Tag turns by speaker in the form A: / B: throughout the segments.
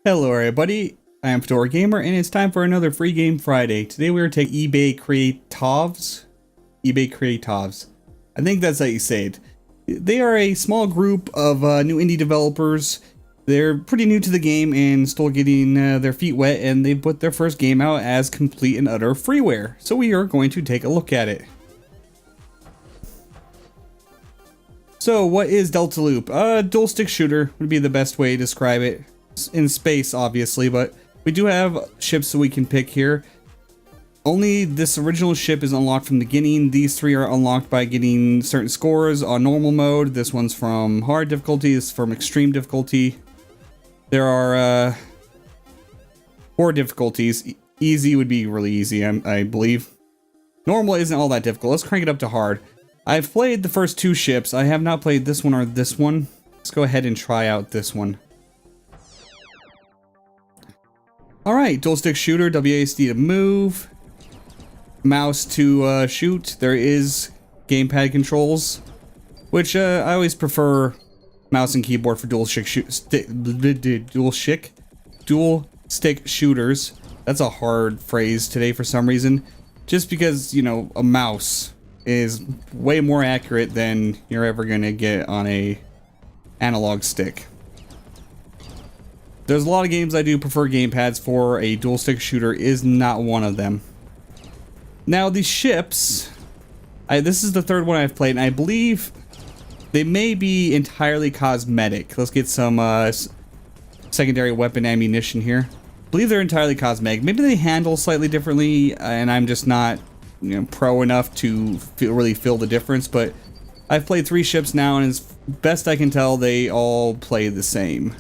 A: Hello everybody, I am Fedora Gamer and it's time for another Free Game Friday. Today we are taking eBay Creatives. I think that's how you say it. They are a small group of new indie developers. They're pretty new to the game and still getting their feet wet, and they put their first game out as complete and utter freeware. So we are going to take a look at it. So what is Delta Loop? Dual stick shooter would be the best way to describe it. In space, obviously, but we do have ships that we can pick here. Only this original ship is unlocked from the beginning. These three are unlocked by getting certain scores on normal mode. This one's from hard difficulty, this is from extreme difficulty. There are 4 difficulties. Easy would be really easy, I believe. Normal isn't all that difficult. Let's crank it up to hard. I've played the first 2 ships. I have not played this one or this one. Let's go ahead and try out this one. Alright, dual stick shooter, WASD to move, mouse to shoot. There is gamepad controls, which I always prefer mouse and keyboard for dual stick shooters. That's a hard phrase today for some reason, just because, you know, a mouse is way more accurate than you're ever gonna get on a analog stick. There's a lot of games I do prefer gamepads for. A dual stick shooter is not one of them. Now these ships, this is the third one I've played, and I believe they may be entirely cosmetic. Let's get some secondary weapon ammunition here. I believe they're entirely cosmetic. Maybe they handle slightly differently, and I'm just not, you know, pro enough to really feel the difference. But I've played 3 ships now, and as best I can tell, they all play the same.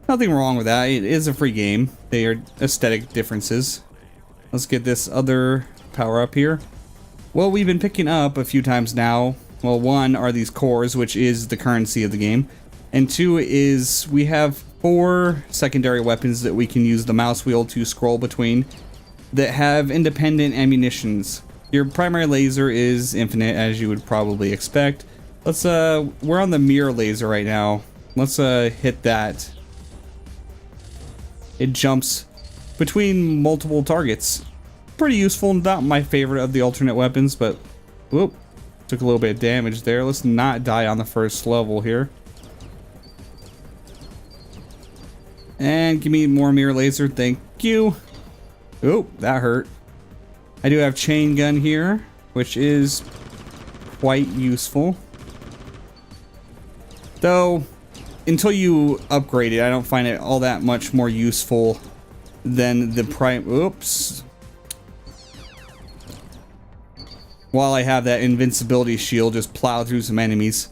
A: Nothing wrong with that. It is a free game. They are aesthetic differences. Let's get this other power up here. Well, we've been picking up a few times now. Well, 1 are these cores, which is the currency of the game. And 2 is we have 4 secondary weapons that we can use the mouse wheel to scroll between that have independent ammunitions. Your primary laser is infinite, as you would probably expect. Let's, we're on the mirror laser right now. Let's, hit that. It jumps between multiple targets. Pretty useful, not my favorite of the alternate weapons, but whoop, took a little bit of damage there. Let's not die on the first level here. And give me more mirror laser, thank you. Oh, that hurt. I do have chain gun here, which is quite useful. Though, until you upgrade it, I don't find it all that much more useful than the prime. Oops. While I have that invincibility shield, just plow through some enemies.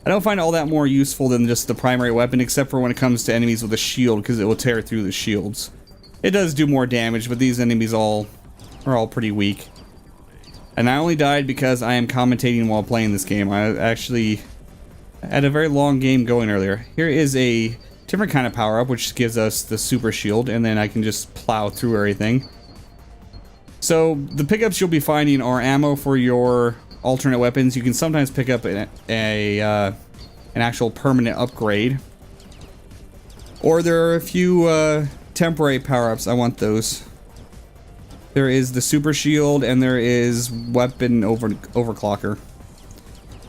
A: I don't find it all that more useful than just the primary weapon, except for when it comes to enemies with a shield, because it will tear through the shields. It does do more damage, but these enemies are all pretty weak. And I only died because I am commentating while playing this game. I actually had a very long game going earlier. Here is a different kind of power-up, which gives us the super shield, and then I can just plow through everything. So the pickups you'll be finding are ammo for your alternate weapons. You can sometimes pick up an actual permanent upgrade, or there are a few temporary power-ups. I want those. There is the super shield, and there is weapon overclocker,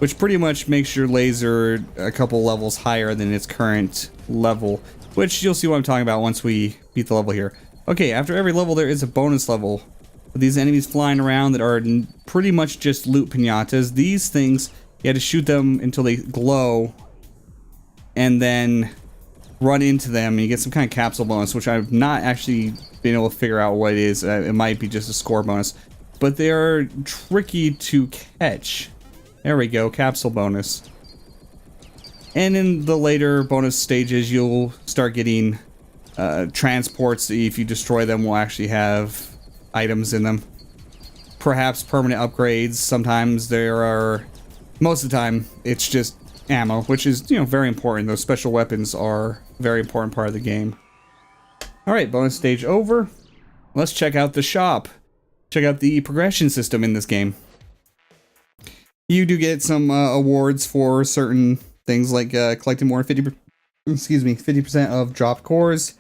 A: which pretty much makes your laser a couple levels higher than its current level, which you'll see what I'm talking about once we beat the level here. Okay, after every level there is a bonus level with these enemies flying around that are pretty much just loot piñatas. These things, you have to shoot them until they glow and then run into them, and you get some kind of capsule bonus, which I've not actually been able to figure out what it is. It might be just a score bonus, but they are tricky to catch. There we go, capsule bonus. And in the later bonus stages, you'll start getting transports. If you destroy them, will actually have items in them. Perhaps permanent upgrades. Sometimes there are, most of the time, it's just ammo, which is, you know, very important. Those special weapons are a very important part of the game. Alright, bonus stage over. Let's check out the shop. check out the progression system in this game. You do get some awards for certain things like collecting more than 50% of dropped cores,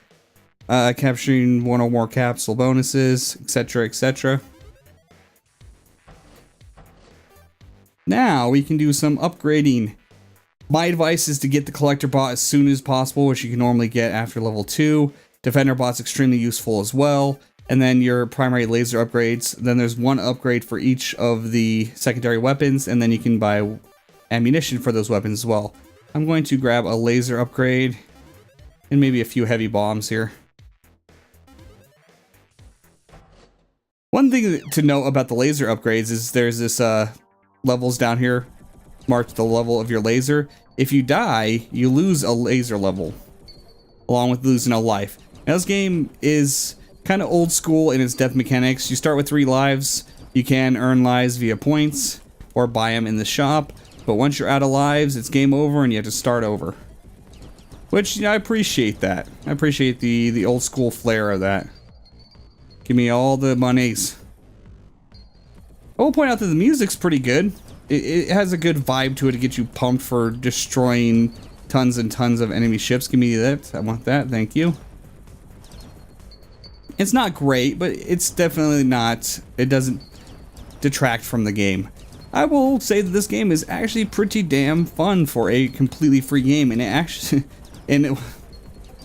A: capturing one or more capsule bonuses, etc., etc. Now we can do some upgrading. My advice is to get the collector bot as soon as possible, which you can normally get after level 2. Defender bot's extremely useful as well. And then your primary laser upgrades. Then there's one upgrade for each of the secondary weapons, and then you can buy ammunition for those weapons as well. I'm going to grab a laser upgrade and maybe a few heavy bombs here. One thing to note about the laser upgrades is there's this levels down here marked the level of your laser. If you die, you lose a laser level along with losing a life. Now this game is kind of old school in its death mechanics. You start with 3 lives. You can earn lives via points or buy them in the shop, but once you're out of lives, it's game over and you have to start over. Which, you know, I appreciate that. I appreciate the old school flair of that. Give me all the monies. I will point out that the music's pretty good. It has a good vibe to it to get you pumped for destroying tons and tons of enemy ships. Give me that. I want that. Thank you. It's not great, but it's definitely not. It doesn't detract from the game. I will say that this game is actually pretty damn fun for a completely free game, and it actually, this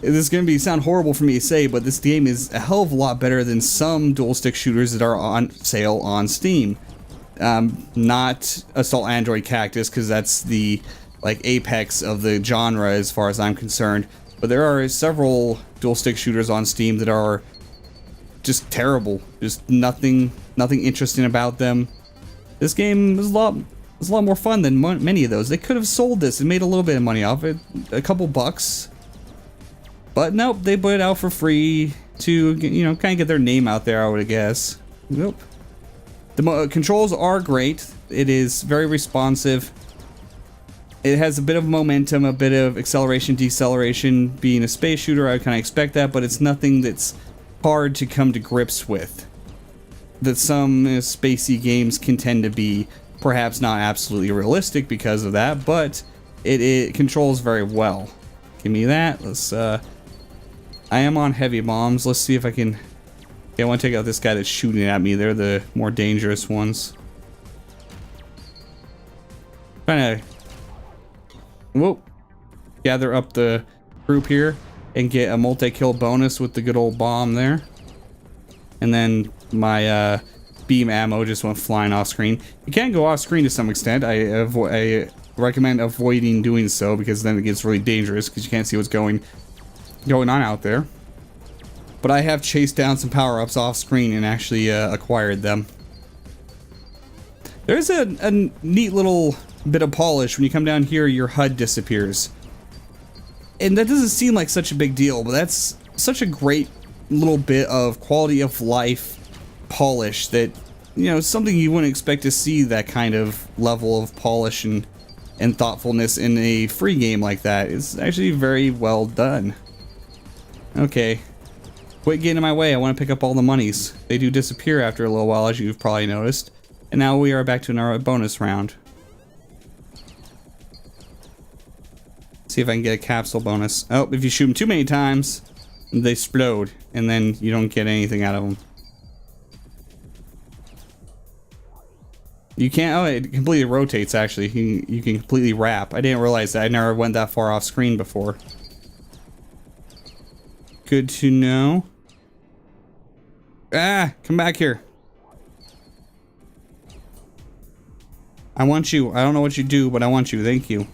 A: is going to sound horrible for me to say, but this game is a hell of a lot better than some dual stick shooters that are on sale on Steam. Not Assault Android Cactus, because that's the like apex of the genre as far as I'm concerned. But there are several dual stick shooters on Steam that are just terrible. Just nothing interesting about them. This game is a lot more fun than many of those. They could have sold this and made a little bit of money off it, a couple bucks. But nope, they put it out for free to, you know, kind of get their name out there, I would guess. Nope. The controls are great. It is very responsive. It has a bit of momentum, a bit of acceleration, deceleration. Being a space shooter, I kind of expect that, but it's nothing that's hard to come to grips with. That some spacey games can tend to be, perhaps not absolutely realistic because of that, but it controls very well. Give me that. Let's I am on heavy bombs. Let's see if I can. Okay, I want to take out this guy that's shooting at me. They're the more dangerous ones. Trying to whoop, gather up the group here and get a multi-kill bonus with the good old bomb there. And then my beam ammo just went flying off screen. You can go off screen to some extent. I recommend avoiding doing so, because then it gets really dangerous because you can't see what's going on out there. But I have chased down some power-ups off screen and actually acquired them. There's a neat little bit of polish. When you come down here, your HUD disappears. And that doesn't seem like such a big deal, but that's such a great little bit of quality of life polish that, you know, something you wouldn't expect to see that kind of level of polish and thoughtfulness in a free game like that. It's actually very well done. Okay. Quit getting in my way. I want to pick up all the monies. They do disappear after a little while, as you've probably noticed. And now we are back to our bonus round. See if I can get a capsule bonus. Oh, if you shoot them too many times, they explode, and then you don't get anything out of them. You can't. Oh, it completely rotates. Actually, you can completely wrap. I didn't realize that. I never went that far off screen before. Good to know. Ah, come back here. I want you. I don't know what you do, but I want you. Thank you.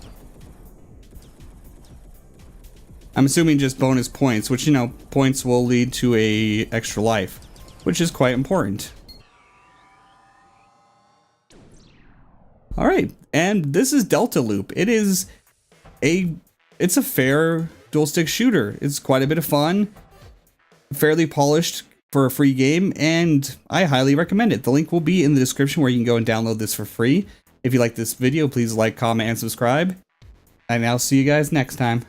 A: I'm assuming just bonus points, which, you know, points will lead to a extra life, which is quite important. All right, and this is Delta Loop. It's a fair dual stick shooter. It's quite a bit of fun, fairly polished for a free game, and I highly recommend it. The link will be in the description where you can go and download this for free. If you like this video, please like, comment, and subscribe. And I'll see you guys next time.